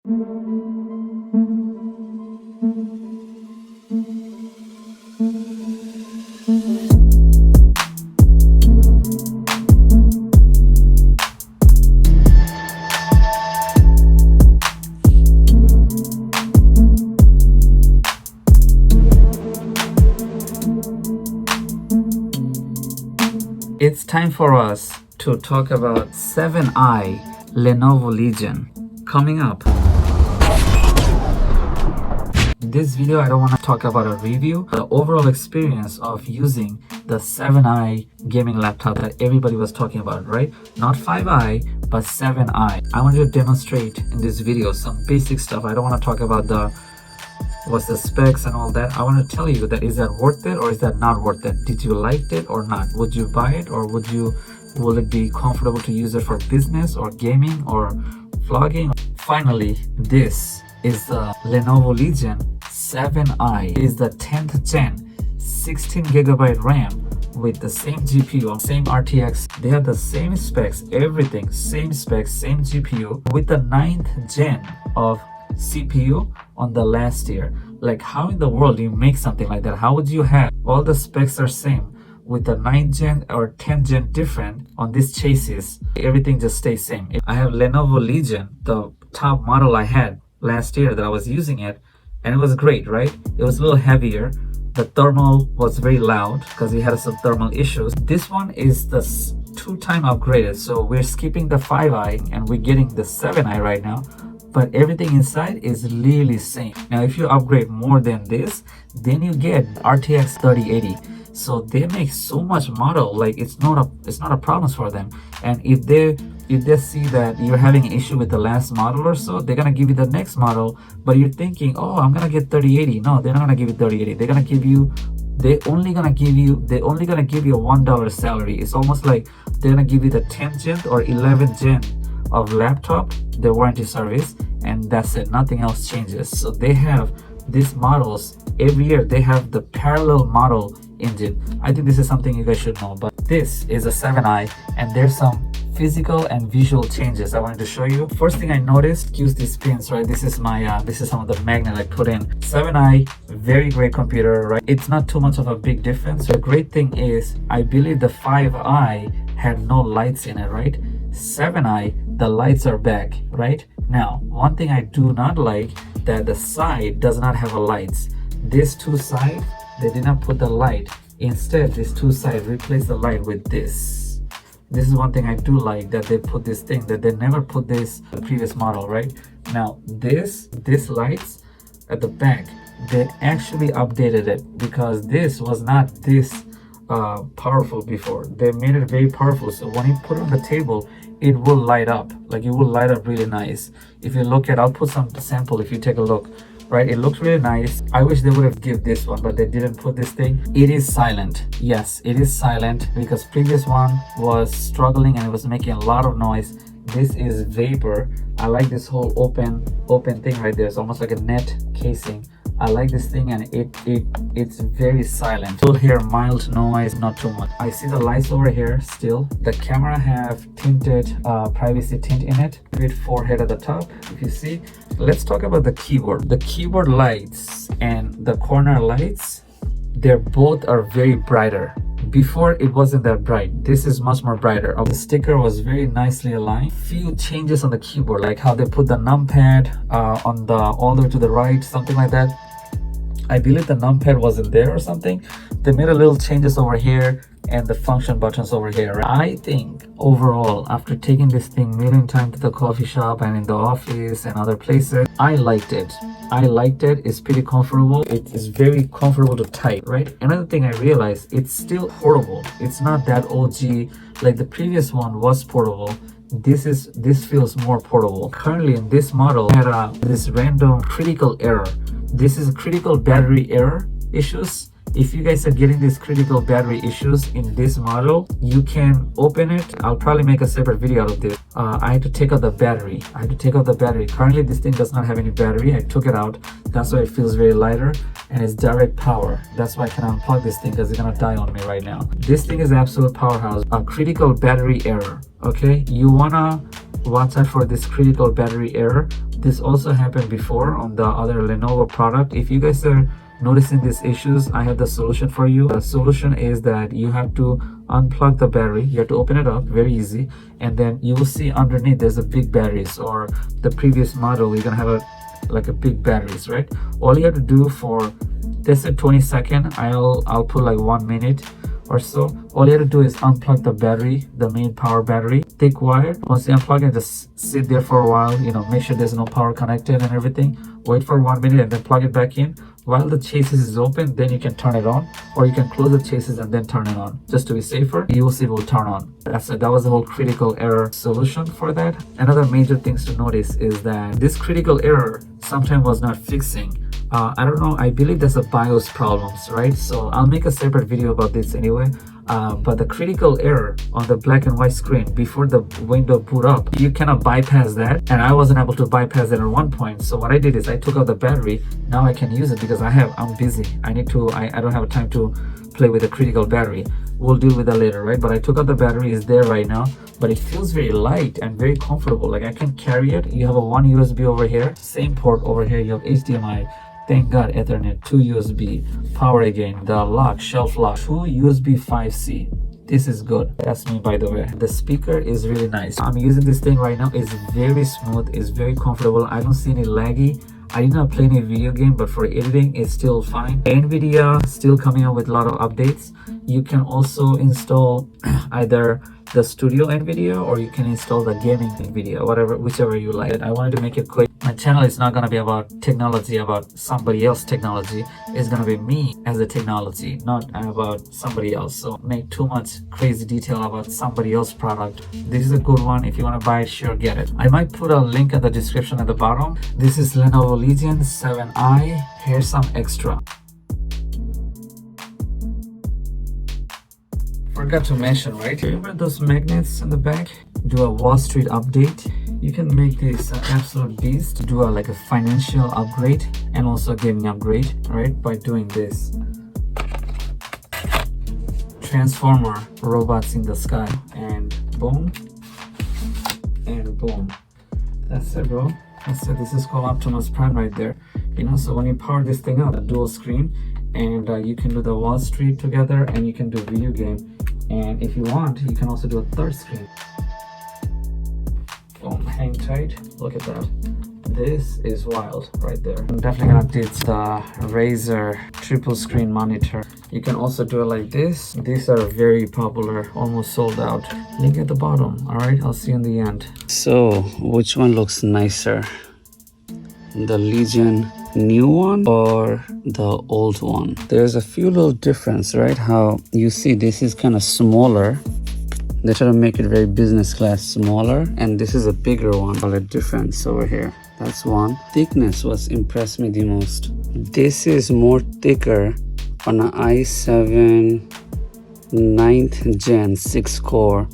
It's time for us to talk about 7i Lenovo Legion coming up. This video, I don't want to talk about a review, the overall experience of using the 7i gaming laptop that everybody was talking about, right? Not 5i, but 7i. I want to demonstrate in this video some basic stuff. I don't want to talk about what's the specs and all that. I want to tell you that is that worth it or is that not worth it? Did you like it or not? Would you buy it or will it be comfortable to use it for business or gaming or vlogging? Finally, this is the Lenovo Legion 7i. It is the 10th gen 16GB RAM with the same GPU, same RTX. They have the same specs, everything, same specs, same GPU with the 9th gen of CPU on the last year. Like, how in the world do you make something like that? How would you have all the specs are same with the 9th gen or 10th gen different on this chassis? Everything just stays same. I have Lenovo Legion, the top model I had last year that I was using it, and it was great, right? It was a little heavier. The thermal was very loud because we had some thermal issues. This one is the 2-time upgraded, so we're skipping the 5i and we're getting the 7i right now. But everything inside is really same. Now if you upgrade more than this, then you get RTX 3080. So they make so much model, like it's not a problem for them. And if they see that you're having an issue with the last model or so, they're gonna give you the next model. But you're thinking, oh, I'm gonna get 3080. No, they're not gonna give you 3080. They're only gonna give you a $1 salary. It's almost like they're gonna give you the 10th gen or 11th gen of laptop, the warranty service, and that's it. Nothing else changes. So they have these models every year. They have the parallel model engine. I think this is something you guys should know. But this is a 7i, and there's some physical and visual changes I wanted to show you. First thing I noticed, use these pins, right? This is some of the magnet I put in. 7i, very great computer, right? It's not too much of a big difference. The great thing is, I believe the 5i had no lights in it, right? 7i, the lights are back, right? Now, one thing I do not like, that the side does not have a lights. This two side, they did not put the light. Instead, this two side replace the light with this. This is one thing I do like, that they put this thing, that they never put this the previous model, right? Now, this lights at the back, they actually updated it because this was not this powerful before. They made it very powerful, so when you put it on the table, it will light up. Like, it will light up really nice. If you look at, I'll put some sample if you take a look, right? It looks really nice. I wish they would have give this one, but they didn't put this thing. It is silent. Yes, it is silent because previous one was struggling and it was making a lot of noise. This is vapor. I like this whole open thing right there. It's almost like a net casing. I like this thing, and it's very silent. You'll hear mild noise, not too much. I see the lights over here still. The camera have tinted privacy tint in it with forehead at the top, if you see. Let's talk about the keyboard. The keyboard lights and the corner lights, they're both are very brighter. Before it wasn't that bright. This is much more brighter. The sticker was very nicely aligned. Few changes on the keyboard, like how they put the numpad on the all the way to the right, something like that. I believe the numpad wasn't there or something. They made a little changes over here and the function buttons over here. Right? I think overall, after taking this thing a million times to the coffee shop and in the office and other places, I liked it. It's pretty comfortable. It is very comfortable to type, right? Another thing I realized, it's still portable. It's not that OG, like the previous one was portable. This feels more portable. Currently in this model, I had this random critical error. This is critical battery error issues. If you guys are getting these critical battery issues in this model, you can open it. I'll probably make a separate video out of this. I had to take out the battery. Currently, this thing does not have any battery. I took it out. That's why it feels very lighter, and it's direct power. That's why I can unplug this thing because it's gonna die on me right now. This thing is absolute powerhouse. A critical battery error. Okay, you wanna watch out for this critical battery error. This also happened before on the other Lenovo product. If you guys are noticing these issues, I have the solution for you. The solution is that you have to unplug the battery. You have to open it up, very easy, and then you will see underneath there's a big batteries, or the previous model you're gonna have a big batteries, right? All you have to do for this at 20 seconds, I'll put like 1 minute or so. All you have to do is unplug the battery, the main power battery, thick wire. Once you unplug it, just sit there for a while, make sure there's no power connected and everything. Wait for 1 minute and then plug it back in. While the chassis is open, then you can turn it on, or you can close the chassis and then turn it on. Just to be safer, you will see it will turn on. That was the whole critical error solution for that. Another major things to notice is that this critical error sometimes was not fixing. I don't know, I believe there's a BIOS problems, right? So I'll make a separate video about this anyway. But the critical error on the black and white screen before the window boot up, you cannot bypass that, and I wasn't able to bypass it at one point. So what I did is I took out the battery. Now I can use it because I'm busy. I don't have time to play with the critical battery. We'll deal with that later, right? But I took out the battery. It's there right now, but it feels very light and very comfortable. Like I can carry it. You have a 1 USB over here, same port over here. You have HDMI. Thank God, Ethernet, 2 USB, power again, the lock, shelf lock, 2 USB 5C. This is good. That's me, by the way. The speaker is really nice. I'm using this thing right now. It's very smooth. It's very comfortable. I don't see any laggy. I did not play any video game, but for editing, it's still fine. NVIDIA still coming up with a lot of updates. You can also install either the studio NVIDIA or you can install the gaming NVIDIA, whichever you like. I wanted to make it quick. My channel is not going to be about technology, about somebody else's technology. It's going to be me as a technology, not about somebody else. So make too much crazy detail about somebody else's product. This is a good one. If you want to buy it, sure, get it. I might put a link in the description at the bottom. This is Lenovo Legion 7i. Here's some extra. Forgot to mention, right? Remember those magnets in the back? Do a Wall Street update. You can make this an absolute beast. Do a financial upgrade and also a gaming upgrade, right? By doing this. Transformer robots in the sky, and boom, and boom. That's it, bro. That's it. This is called Optimus Prime right there. So when you power this thing up, a dual screen, and you can do the Wall Street together, and you can do video game. And if you want, you can also do a third screen. Boom, hang tight. Look at that. This is wild right there. I'm definitely gonna update the Razer triple screen monitor. You can also do it like this. These are very popular, almost sold out. Link at the bottom. All right, I'll see you in the end. So, which one looks nicer? The Legion new one or the old one? There's a few little difference, right? How you see this is kind of smaller. They try to make it very business class smaller, and this is a bigger one. All the difference over here. That's one. Thickness was impressed me the most. This is more thicker on an i7 9th gen 6 core,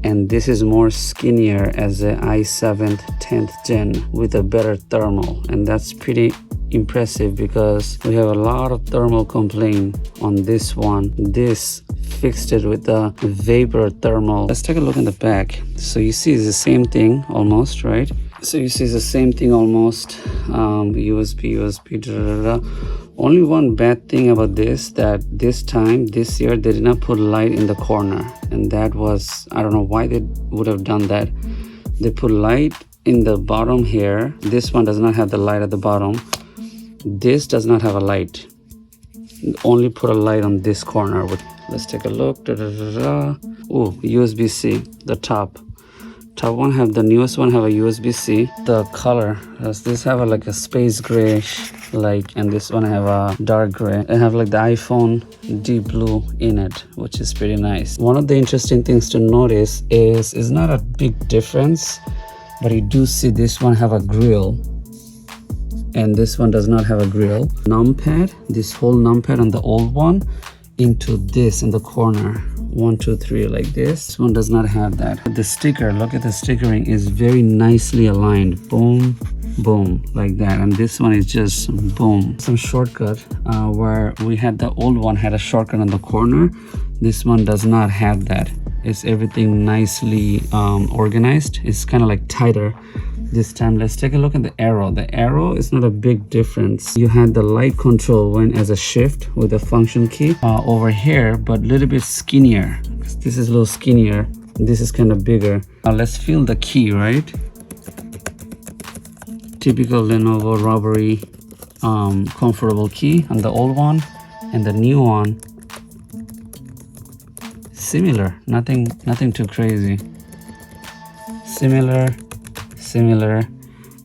and this is more skinnier as a i7 10th gen with a better thermal, and that's pretty impressive because we have a lot of thermal complaint on this one. This fixed it with the vapor thermal. Let's take a look in the back. So you see it's the same thing almost, right? So you see it's the same thing almost. USB, Only one bad thing about this, that this year they did not put light in the corner, and that was, I don't know why they would have done that. They put light in the bottom here. This one does not have the light at the bottom. This does not have a light. Only put a light on this corner. Let's take a look. Oh, USB-C, the top one have, the newest one have a USB-C. The color, does this have a space grayish, and this one have a dark gray. They have the iPhone deep blue in it, which is pretty nice. One of the interesting things to notice is it's not a big difference, but you do see this one have a grill, and this one does not have a grill. Numpad, this whole numpad on the old one into this in the corner, 1 2 3 like this. This one does not have that. The sticker, look at the stickering, is very nicely aligned. Boom, boom, like that. And this one is just boom. Some shortcut where we had the old one had a shortcut on the corner. This one does not have that. It's everything nicely organized. It's kind of like tighter this time. Let's take a look at the arrow. The arrow is not a big difference. You had the light control went as a shift with the function key over here, but a little bit skinnier. This is a little skinnier. This is kind of bigger. Now let's feel the key, right? Typical Lenovo rubbery comfortable key on the old one, and the new one similar. Nothing too crazy. Similar.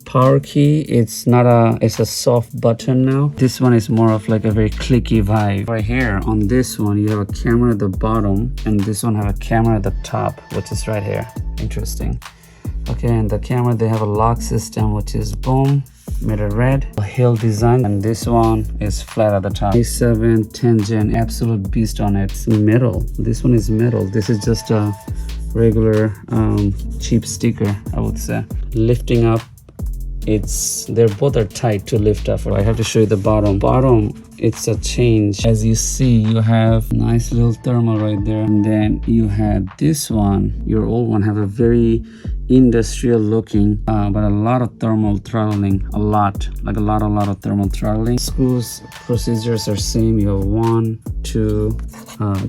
Power key, it's a soft button now. This one is more of like a very clicky vibe. Right here on this one you have a camera at the bottom, and this one have a camera at the top, which is right here. Interesting. Okay, and the camera, they have a lock system, which is boom, mirror red, a hill design, and this one is flat at the top. A7 10 gen, absolute beast on it. It's metal. This one is metal. This is just a regular cheap sticker, I would say. Lifting up, they're both are tight to lift up. I have to show you the bottom. It's a change. As you see, you have nice little thermal right there, and then you had this one. Your old one have a very industrial looking, but a lot of thermal throttling. A lot of thermal throttling. Screws procedures are same. You have 1 2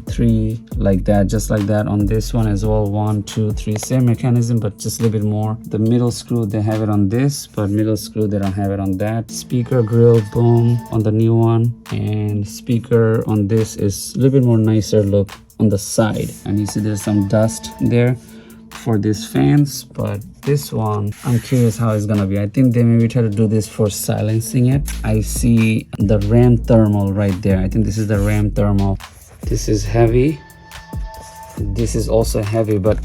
3 like that, just like that on this one as well. 1 2 3, same mechanism, but just a little bit more. The middle screw, they have it on this, but middle screw, they don't have it on that. Speaker grill, boom, on the new one, and speaker on this is a little bit more nicer look on the side. And you see there's some dust there for these fans, but this one, I'm curious how it's gonna be. I think they maybe try to do this for silencing it. I see the RAM thermal right there. I think this is the RAM thermal. This is heavy. This is also heavy, but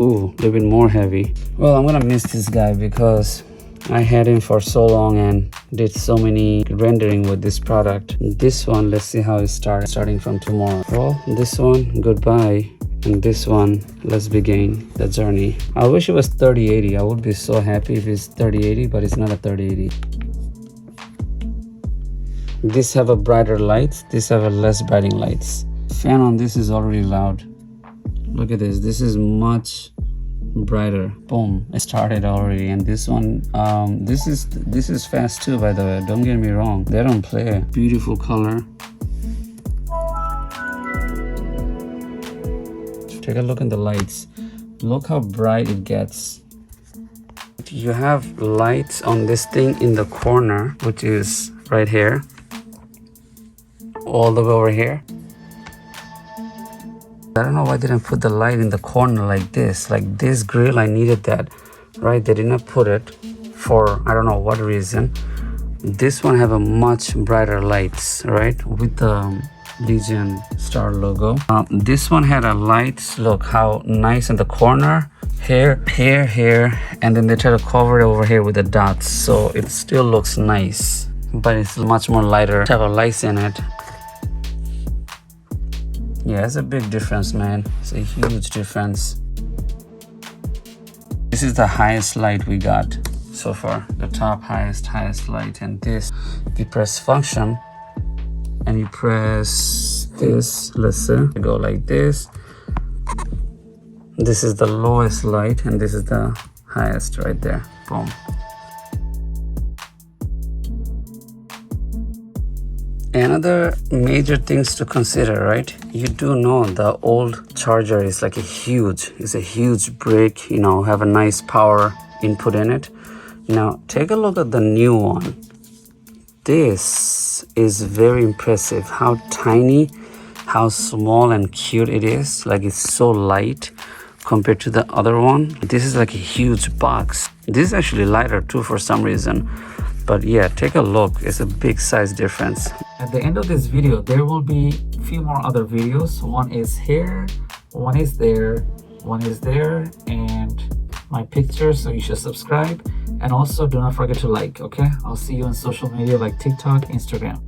ooh, a little bit more heavy. Well, I'm gonna miss this guy because I had him for so long and did so many rendering with this product. This one, let's see how it starts, starting from tomorrow. Well, this one, goodbye. And this one, let's begin the journey. I wish it was 3080. I would be so happy if it's 3080, but it's not a 3080. This have a brighter lights. This have a less brighting lights. Fan on this is already loud. Look at this. This is much brighter. Boom, it started already. And this one, this is fast too, by the way. Don't get me wrong. They don't play. Beautiful color. Take a look at the lights. Look how bright it gets. You have lights on this thing in the corner, which is right here, all the way over here. I don't know why they didn't put the light in the corner like this. Like this grill, I needed that, right? They did not put it for, I don't know what reason. This one have a much brighter lights, right? With the Legion star logo. This one had a lights. Look how nice in the corner. Here, and then they try to cover it over here with the dots, so it still looks nice, but it's much more lighter. Have a lights in it. Yeah, it's a big difference, man. It's a huge difference. This is the highest light we got so far. The top highest light. And this, if you press function and you press this, let's say you go like this, this is the lowest light and this is the highest right there. Boom. Another major things to consider, right? You do know the old charger is like it's a huge brick, you know, have a nice power input in it. Now take a look at the new one. This is very impressive, how tiny, how small and cute it is. Like it's so light compared to the other one. This is like a huge box. This is actually lighter too for some reason. But yeah, take a look. It's a big size difference. At the end of this video, there will be a few more other videos. One is here, one is there, one is there, and my picture, so you should subscribe. And also do not forget to like, okay? I'll see you on social media like TikTok, Instagram.